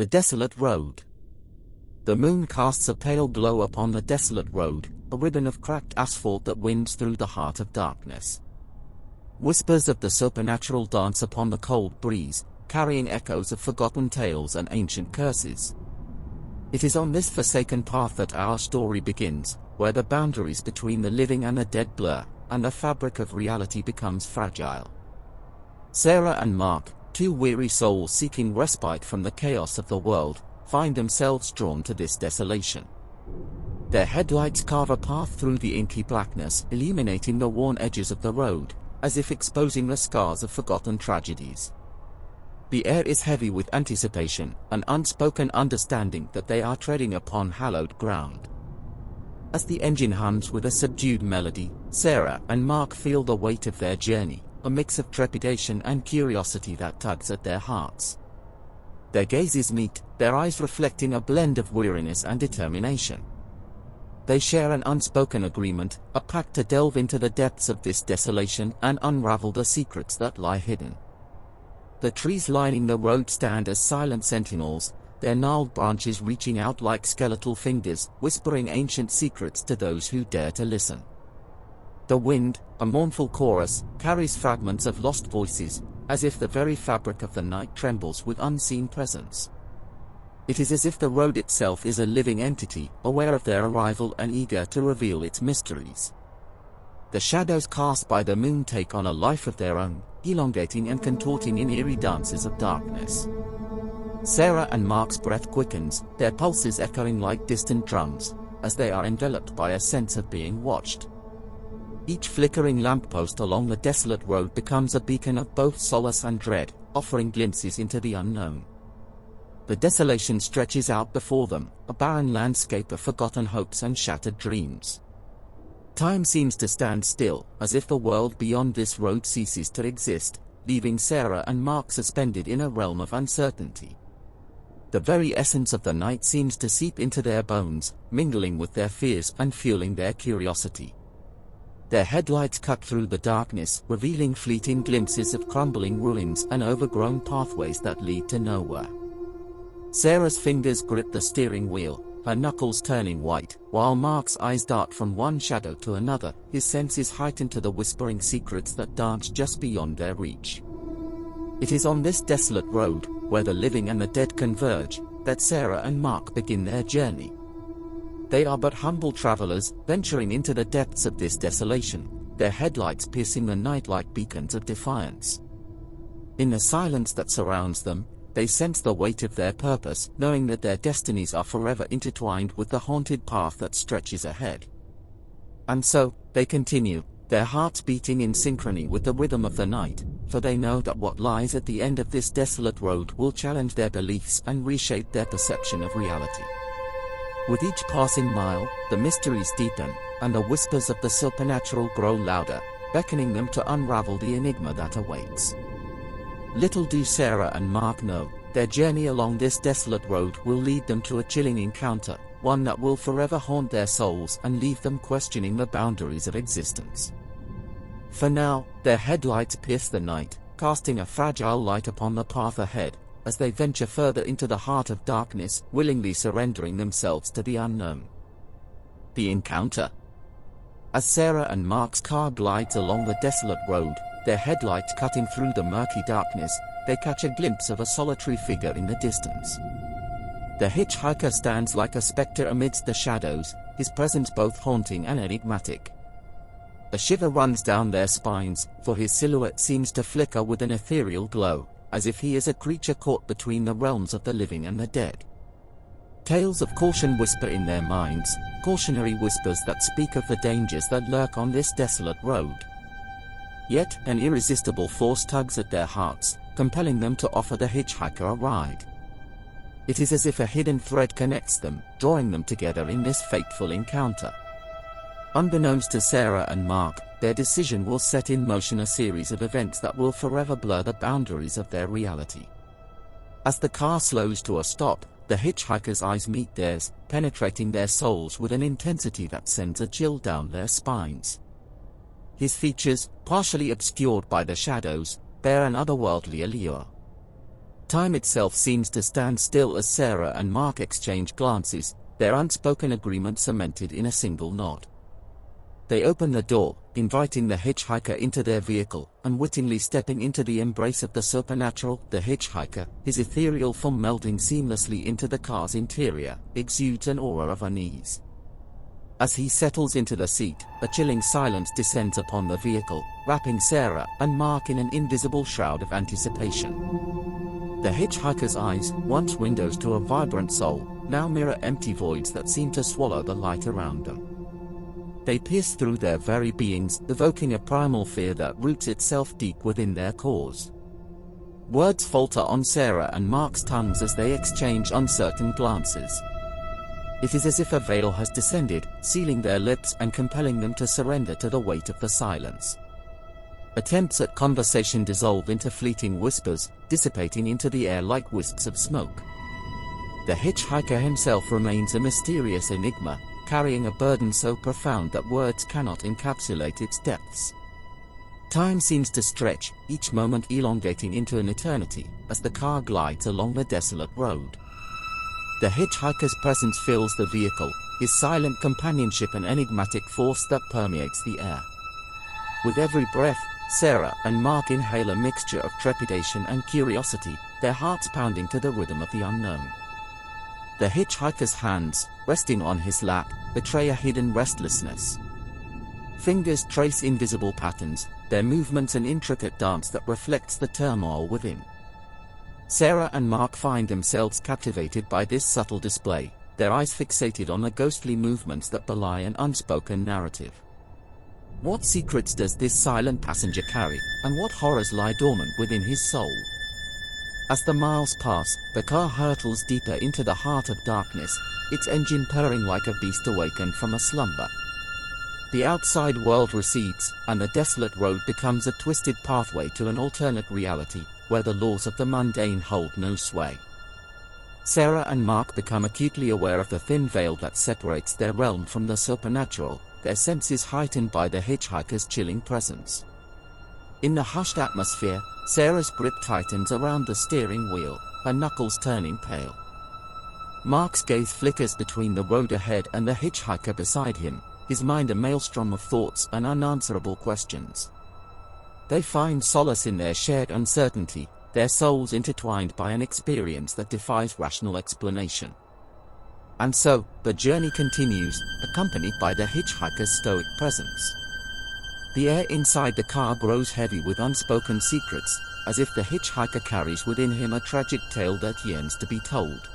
The desolate road. The moon casts a pale glow upon the desolate road, a ribbon of cracked asphalt that winds through the heart of darkness. Whispers of the supernatural dance upon the cold breeze, carrying echoes of forgotten tales and ancient curses. It is on this forsaken path that our story begins, where the boundaries between the living and the dead blur, and the fabric of reality becomes fragile. Sarah and Mark, two weary souls seeking respite from the chaos of the world, find themselves drawn to this desolation. Their headlights carve a path through the inky blackness, illuminating the worn edges of the road, as if exposing the scars of forgotten tragedies. The air is heavy with anticipation, an unspoken understanding that they are treading upon hallowed ground. As the engine hums with a subdued melody, Sarah and Mark feel the weight of their journey, a mix of trepidation and curiosity that tugs at their hearts. Their gazes meet, their eyes reflecting a blend of weariness and determination. They share an unspoken agreement, a pact to delve into the depths of this desolation and unravel the secrets that lie hidden. The trees lining the road stand as silent sentinels, their gnarled branches reaching out like skeletal fingers, whispering ancient secrets to those who dare to listen. The wind, a mournful chorus, carries fragments of lost voices, as if the very fabric of the night trembles with unseen presence. It is as if the road itself is a living entity, aware of their arrival and eager to reveal its mysteries. The shadows cast by the moon take on a life of their own, elongating and contorting in eerie dances of darkness. Sarah and Mark's breath quickens, their pulses echoing like distant drums, as they are enveloped by a sense of being watched. Each flickering lamppost along the desolate road becomes a beacon of both solace and dread, offering glimpses into the unknown. The desolation stretches out before them, a barren landscape of forgotten hopes and shattered dreams. Time seems to stand still, as if the world beyond this road ceases to exist, leaving Sarah and Mark suspended in a realm of uncertainty. The very essence of the night seems to seep into their bones, mingling with their fears and fueling their curiosity. Their headlights cut through the darkness, revealing fleeting glimpses of crumbling ruins and overgrown pathways that lead to nowhere. Sarah's fingers grip the steering wheel, her knuckles turning white, while Mark's eyes dart from one shadow to another, his senses heightened to the whispering secrets that dance just beyond their reach. It is on this desolate road, where the living and the dead converge, that Sarah and Mark begin their journey. They are but humble travelers, venturing into the depths of this desolation, their headlights piercing the night like beacons of defiance. In the silence that surrounds them, they sense the weight of their purpose, knowing that their destinies are forever intertwined with the haunted path that stretches ahead. And so, they continue, their hearts beating in synchrony with the rhythm of the night, for they know that what lies at the end of this desolate road will challenge their beliefs and reshape their perception of reality. With each passing mile, the mysteries deepen, and the whispers of the supernatural grow louder, beckoning them to unravel the enigma that awaits. Little do Sarah and Mark know, their journey along this desolate road will lead them to a chilling encounter, one that will forever haunt their souls and leave them questioning the boundaries of existence. For now, their headlights pierce the night, casting a fragile light upon the path ahead, as they venture further into the heart of darkness, willingly surrendering themselves to the unknown. The encounter. As Sarah and Mark's car glides along the desolate road, their headlights cutting through the murky darkness, they catch a glimpse of a solitary figure in the distance. The hitchhiker stands like a specter amidst the shadows, his presence both haunting and enigmatic. A shiver runs down their spines, for his silhouette seems to flicker with an ethereal glow, as if he is a creature caught between the realms of the living and the dead. Tales of caution whisper in their minds, cautionary whispers that speak of the dangers that lurk on this desolate road. Yet, an irresistible force tugs at their hearts, compelling them to offer the hitchhiker a ride. It is as if a hidden thread connects them, drawing them together in this fateful encounter. Unbeknownst to Sarah and Mark, their decision will set in motion a series of events that will forever blur the boundaries of their reality. As the car slows to a stop, the hitchhiker's eyes meet theirs, penetrating their souls with an intensity that sends a chill down their spines. His features, partially obscured by the shadows, bear an otherworldly allure. time itself seems to stand still as Sarah and Mark exchange glances, their unspoken agreement cemented in a single nod. They open the door, inviting the hitchhiker into their vehicle, unwittingly stepping into the embrace of the supernatural. The hitchhiker, his ethereal form melding seamlessly into the car's interior, exudes an aura of unease. As he settles into the seat, a chilling silence descends upon the vehicle, wrapping Sarah and Mark in an invisible shroud of anticipation. The hitchhiker's eyes, once windows to a vibrant soul, now mirror empty voids that seem to swallow the light around them. They pierce through their very beings, evoking a primal fear that roots itself deep within their cores. Words falter on Sarah and Mark's tongues as they exchange uncertain glances. It is as if a veil has descended, sealing their lips and compelling them to surrender to the weight of the silence. Attempts at conversation dissolve into fleeting whispers, dissipating into the air like wisps of smoke. The hitchhiker himself remains a mysterious enigma, carrying a burden so profound that words cannot encapsulate its depths. Time seems to stretch, each moment elongating into an eternity, as the car glides along the desolate road. The hitchhiker's presence fills the vehicle, his silent companionship an enigmatic force that permeates the air. With every breath, Sarah and Mark inhale a mixture of trepidation and curiosity, their hearts pounding to the rhythm of the unknown. The hitchhiker's hands, resting on his lap, betray a hidden restlessness. Fingers trace invisible patterns, their movements an intricate dance that reflects the turmoil within. Sarah and Mark find themselves captivated by this subtle display, their eyes fixated on the ghostly movements that belie an unspoken narrative. What secrets does this silent passenger carry, and what horrors lie dormant within his soul? As the miles pass, the car hurtles deeper into the heart of darkness, its engine purring like a beast awakened from a slumber. The outside world recedes, and the desolate road becomes a twisted pathway to an alternate reality, where the laws of the mundane hold no sway. Sarah and Mark become acutely aware of the thin veil that separates their realm from the supernatural, their senses heightened by the hitchhiker's chilling presence. In the hushed atmosphere, Sarah's grip tightens around the steering wheel, her knuckles turning pale. Mark's gaze flickers between the road ahead and the hitchhiker beside him, his mind a maelstrom of thoughts and unanswerable questions. They find solace in their shared uncertainty, their souls intertwined by an experience that defies rational explanation. And so, the journey continues, accompanied by the hitchhiker's stoic presence. The air inside the car grows heavy with unspoken secrets, as if the hitchhiker carries within him a tragic tale that yearns to be told.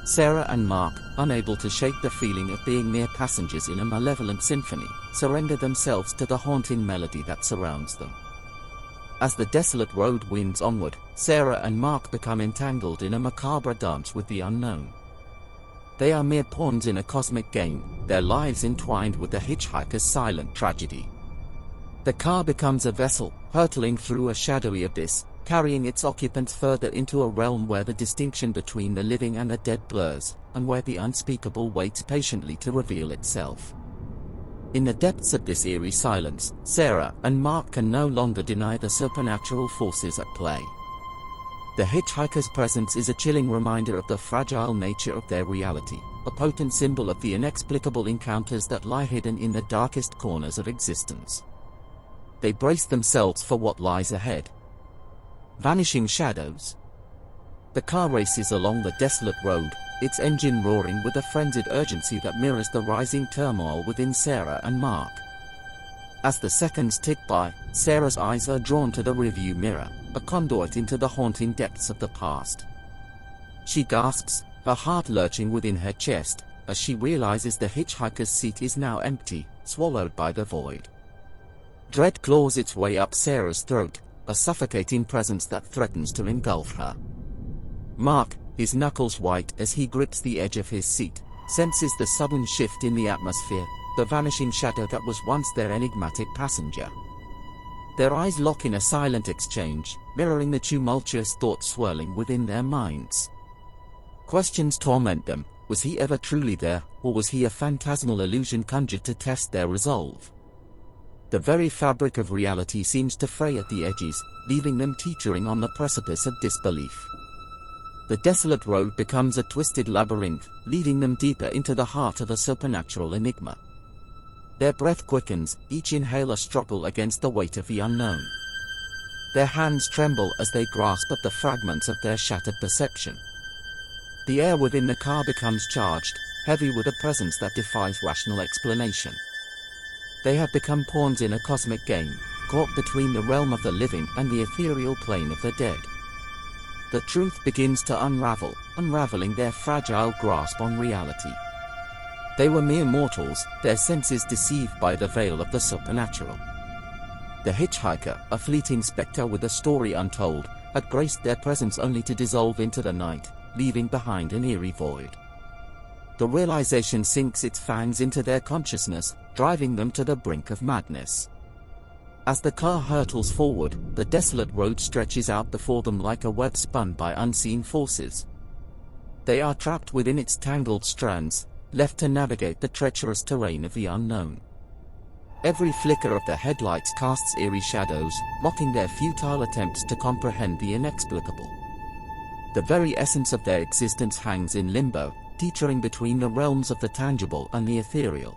Sarah and Mark, unable to shake the feeling of being mere passengers in a malevolent symphony, surrender themselves to the haunting melody that surrounds them. As the desolate road winds onward, Sarah and Mark become entangled in a macabre dance with the unknown. They are mere pawns in a cosmic game, their lives entwined with the hitchhiker's silent tragedy. The car becomes a vessel, hurtling through a shadowy abyss, carrying its occupants further into a realm where the distinction between the living and the dead blurs, and where the unspeakable waits patiently to reveal itself. In the depths of this eerie silence, Sarah and Mark can no longer deny the supernatural forces at play. The hitchhiker's presence is a chilling reminder of the fragile nature of their reality, a potent symbol of the inexplicable encounters that lie hidden in the darkest corners of existence. They brace themselves for what lies ahead. Vanishing shadows. The car races along the desolate road, its engine roaring with a frenzied urgency that mirrors the rising turmoil within Sarah and Mark. As the seconds tick by, Sarah's eyes are drawn to the rearview mirror, a conduit into the haunting depths of the past. She gasps, her heart lurching within her chest, as she realizes the hitchhiker's seat is now empty, swallowed by the void. Dread claws its way up Sarah's throat, a suffocating presence that threatens to engulf her. Mark, his knuckles white as he grips the edge of his seat, senses the sudden shift in the atmosphere, the vanishing shadow that was once their enigmatic passenger. Their eyes lock in a silent exchange, mirroring the tumultuous thoughts swirling within their minds. Questions torment them. Was he ever truly there, or was he a phantasmal illusion conjured to test their resolve? The very fabric of reality seems to fray at the edges, leaving them teetering on the precipice of disbelief. The desolate road becomes a twisted labyrinth, leading them deeper into the heart of a supernatural enigma. Their breath quickens, each inhale a struggle against the weight of the unknown. Their hands tremble as they grasp at the fragments of their shattered perception. The air within the car becomes charged, heavy with a presence that defies rational explanation. They have become pawns in a cosmic game, caught between the realm of the living and the ethereal plane of the dead. The truth begins to unravel, unraveling their fragile grasp on reality. They were mere mortals, their senses deceived by the veil of the supernatural. The hitchhiker, a fleeting spectre with a story untold, had graced their presence only to dissolve into the night, leaving behind an eerie void. The realization sinks its fangs into their consciousness, driving them to the brink of madness. As the car hurtles forward, the desolate road stretches out before them like a web spun by unseen forces. They are trapped within its tangled strands, left to navigate the treacherous terrain of the unknown. Every flicker of the headlights casts eerie shadows, mocking their futile attempts to comprehend the inexplicable. The very essence of their existence hangs in limbo, teetering between the realms of the tangible and the ethereal.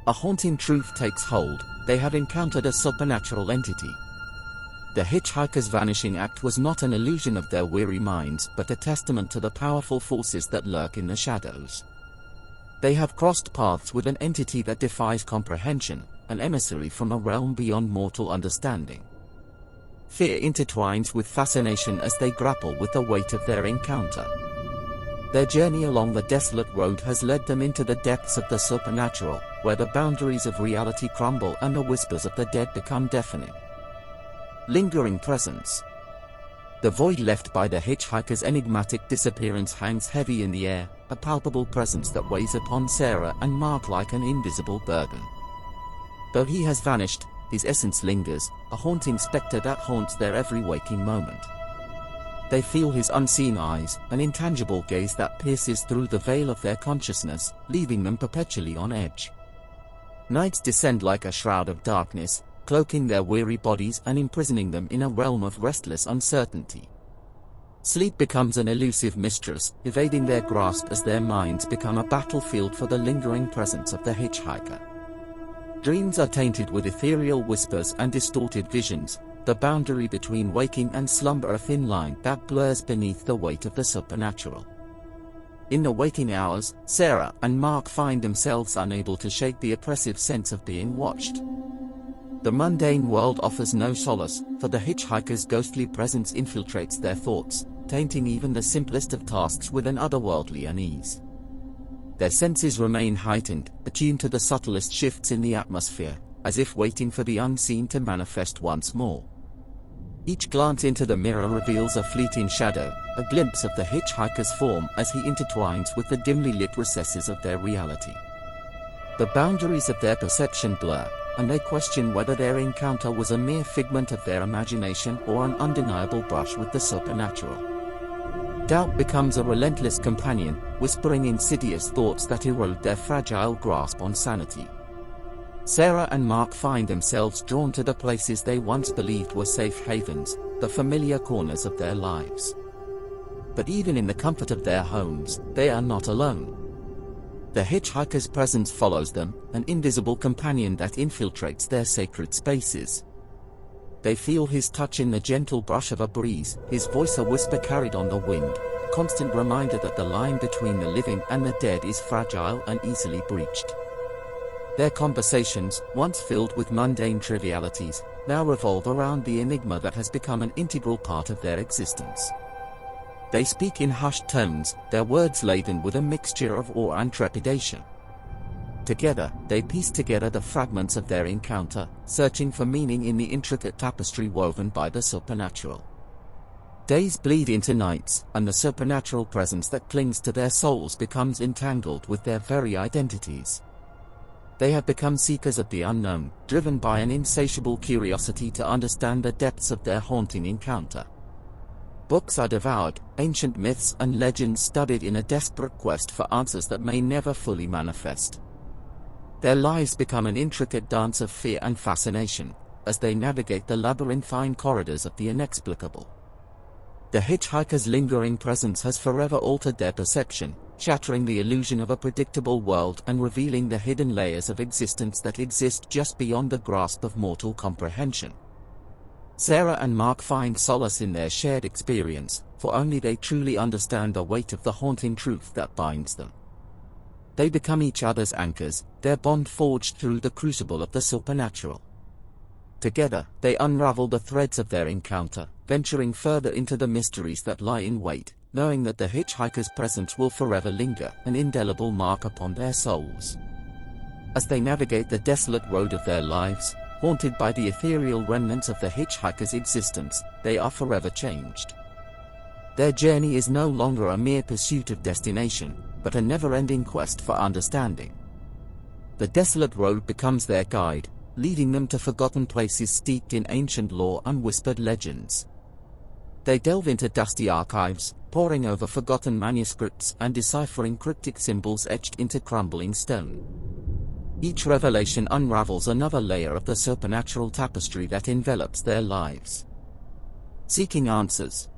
A haunting truth takes hold: they have encountered a supernatural entity. The hitchhiker's vanishing act was not an illusion of their weary minds, but a testament to the powerful forces that lurk in the shadows. They have crossed paths with an entity that defies comprehension, an emissary from a realm beyond mortal understanding. Fear intertwines with fascination as they grapple with the weight of their encounter. Their journey along the desolate road has led them into the depths of the supernatural, where the boundaries of reality crumble and the whispers of the dead become deafening. Lingering presence. The void left by the hitchhiker's enigmatic disappearance hangs heavy in the air, a palpable presence that weighs upon Sarah and Mark like an invisible burden. Though he has vanished, his essence lingers, a haunting spectre that haunts their every waking moment. They feel his unseen eyes, an intangible gaze that pierces through the veil of their consciousness, leaving them perpetually on edge. Nights descend like a shroud of darkness, cloaking their weary bodies and imprisoning them in a realm of restless uncertainty. Sleep becomes an elusive mistress, evading their grasp as their minds become a battlefield for the lingering presence of the hitchhiker. Dreams are tainted with ethereal whispers and distorted visions, the boundary between waking and slumber a thin line that blurs beneath the weight of the supernatural. In the waking hours, Sarah and Mark find themselves unable to shake the oppressive sense of being watched. The mundane world offers no solace, for the hitchhiker's ghostly presence infiltrates their thoughts, tainting even the simplest of tasks with an otherworldly unease. Their senses remain heightened, attuned to the subtlest shifts in the atmosphere, as if waiting for the unseen to manifest once more. Each glance into the mirror reveals a fleeting shadow, a glimpse of the hitchhiker's form as he intertwines with the dimly lit recesses of their reality. The boundaries of their perception blur, and they question whether their encounter was a mere figment of their imagination or an undeniable brush with the supernatural. Doubt becomes a relentless companion, whispering insidious thoughts that erode their fragile grasp on sanity. Sarah and Mark find themselves drawn to the places they once believed were safe havens, the familiar corners of their lives. But even in the comfort of their homes, they are not alone. The hitchhiker's presence follows them, an invisible companion that infiltrates their sacred spaces. They feel his touch in the gentle brush of a breeze, his voice a whisper carried on the wind, a constant reminder that the line between the living and the dead is fragile and easily breached. Their conversations, once filled with mundane trivialities, now revolve around the enigma that has become an integral part of their existence. They speak in hushed tones, their words laden with a mixture of awe and trepidation. Together, they piece together the fragments of their encounter, searching for meaning in the intricate tapestry woven by the supernatural. Days bleed into nights, and the supernatural presence that clings to their souls becomes entangled with their very identities. They have become seekers of the unknown, driven by an insatiable curiosity to understand the depths of their haunting encounter. Books are devoured, ancient myths and legends studied in a desperate quest for answers that may never fully manifest. Their lives become an intricate dance of fear and fascination, as they navigate the labyrinthine corridors of the inexplicable. The hitchhiker's lingering presence has forever altered their perception, shattering the illusion of a predictable world and revealing the hidden layers of existence that exist just beyond the grasp of mortal comprehension. Sarah and Mark find solace in their shared experience, for only they truly understand the weight of the haunting truth that binds them. They become each other's anchors, their bond forged through the crucible of the supernatural. Together, they unravel the threads of their encounter, venturing further into the mysteries that lie in wait, knowing that the hitchhiker's presence will forever linger, an indelible mark upon their souls. As they navigate the desolate road of their lives, haunted by the ethereal remnants of the hitchhiker's existence, they are forever changed. Their journey is no longer a mere pursuit of destination, but a never-ending quest for understanding. The desolate road becomes their guide, leading them to forgotten places steeped in ancient lore and whispered legends. They delve into dusty archives, poring over forgotten manuscripts and deciphering cryptic symbols etched into crumbling stone. Each revelation unravels another layer of the supernatural tapestry that envelops their lives. Seeking answers.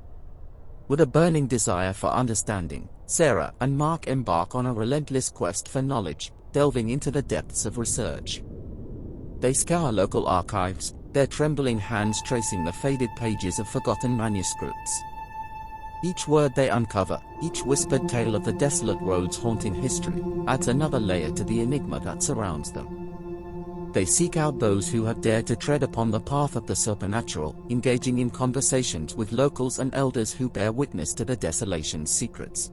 With a burning desire for understanding, Sarah and Mark embark on a relentless quest for knowledge, delving into the depths of research. They scour local archives, their trembling hands tracing the faded pages of forgotten manuscripts. Each word they uncover, each whispered tale of the desolate road's haunting history, adds another layer to the enigma that surrounds them. They seek out those who have dared to tread upon the path of the supernatural, engaging in conversations with locals and elders who bear witness to the desolation's secrets.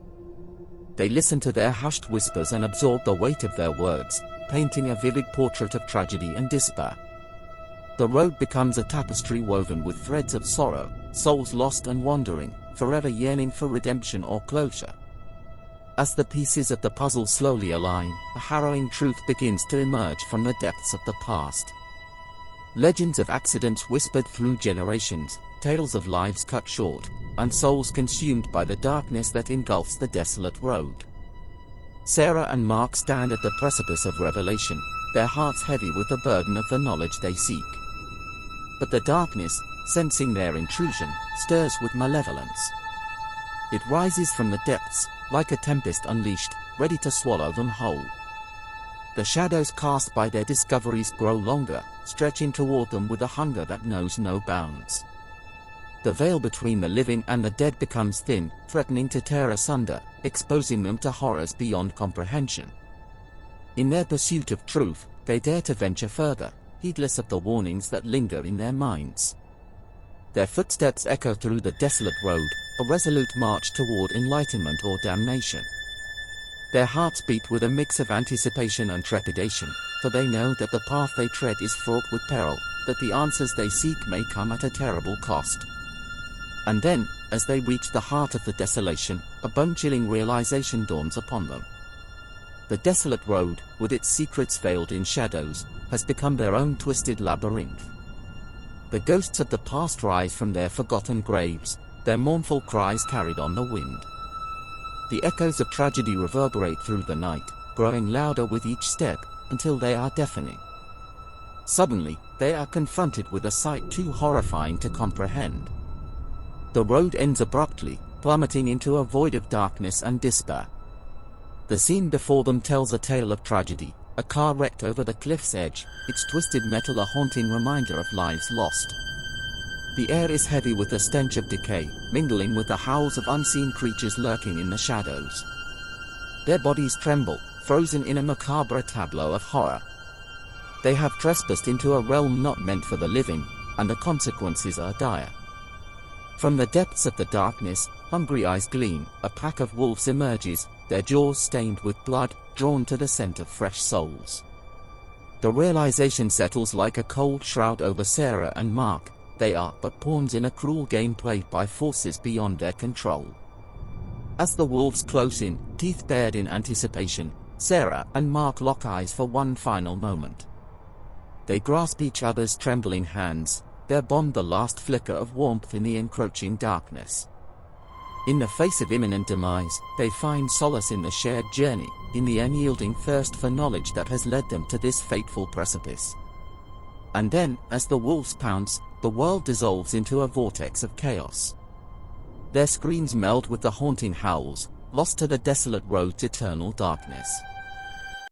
They listen to their hushed whispers and absorb the weight of their words, painting a vivid portrait of tragedy and despair. The road becomes a tapestry woven with threads of sorrow, souls lost and wandering, forever yearning for redemption or closure. As the pieces of the puzzle slowly align, a harrowing truth begins to emerge from the depths of the past. Legends of accidents whispered through generations, tales of lives cut short, and souls consumed by the darkness that engulfs the desolate road. Sarah and Mark stand at the precipice of revelation, their hearts heavy with the burden of the knowledge they seek. But the darkness, sensing their intrusion, stirs with malevolence. It rises from the depths, like a tempest unleashed, ready to swallow them whole. The shadows cast by their discoveries grow longer, stretching toward them with a hunger that knows no bounds. The veil between the living and the dead becomes thin, threatening to tear asunder, exposing them to horrors beyond comprehension. In their pursuit of truth, they dare to venture further, heedless of the warnings that linger in their minds. Their footsteps echo through the desolate road, a resolute march toward enlightenment or damnation. Their hearts beat with a mix of anticipation and trepidation, for they know that the path they tread is fraught with peril, that the answers they seek may come at a terrible cost. And then, as they reach the heart of the desolation, a bone-chilling realization dawns upon them. The desolate road, with its secrets veiled in shadows, has become their own twisted labyrinth. The ghosts of the past rise from their forgotten graves, their mournful cries carried on the wind. The echoes of tragedy reverberate through the night, growing louder with each step, until they are deafening. Suddenly, they are confronted with a sight too horrifying to comprehend. The road ends abruptly, plummeting into a void of darkness and despair. The scene before them tells a tale of tragedy, a car wrecked over the cliff's edge, its twisted metal a haunting reminder of lives lost. The air is heavy with the stench of decay, mingling with the howls of unseen creatures lurking in the shadows. Their bodies tremble, frozen in a macabre tableau of horror. They have trespassed into a realm not meant for the living, and the consequences are dire. From the depths of the darkness, hungry eyes gleam, a pack of wolves emerges, their jaws stained with blood, drawn to the scent of fresh souls. The realization settles like a cold shroud over Sarah and Mark. They are but pawns in a cruel game played by forces beyond their control. As the wolves close in, teeth bared in anticipation, Sarah and Mark lock eyes for one final moment. They grasp each other's trembling hands, their bond the last flicker of warmth in the encroaching darkness. In the face of imminent demise, they find solace in the shared journey, in the unyielding thirst for knowledge that has led them to this fateful precipice. And then, as the wolves pounce, the world dissolves into a vortex of chaos. Their screams meld with the haunting howls, lost to the desolate road's eternal darkness.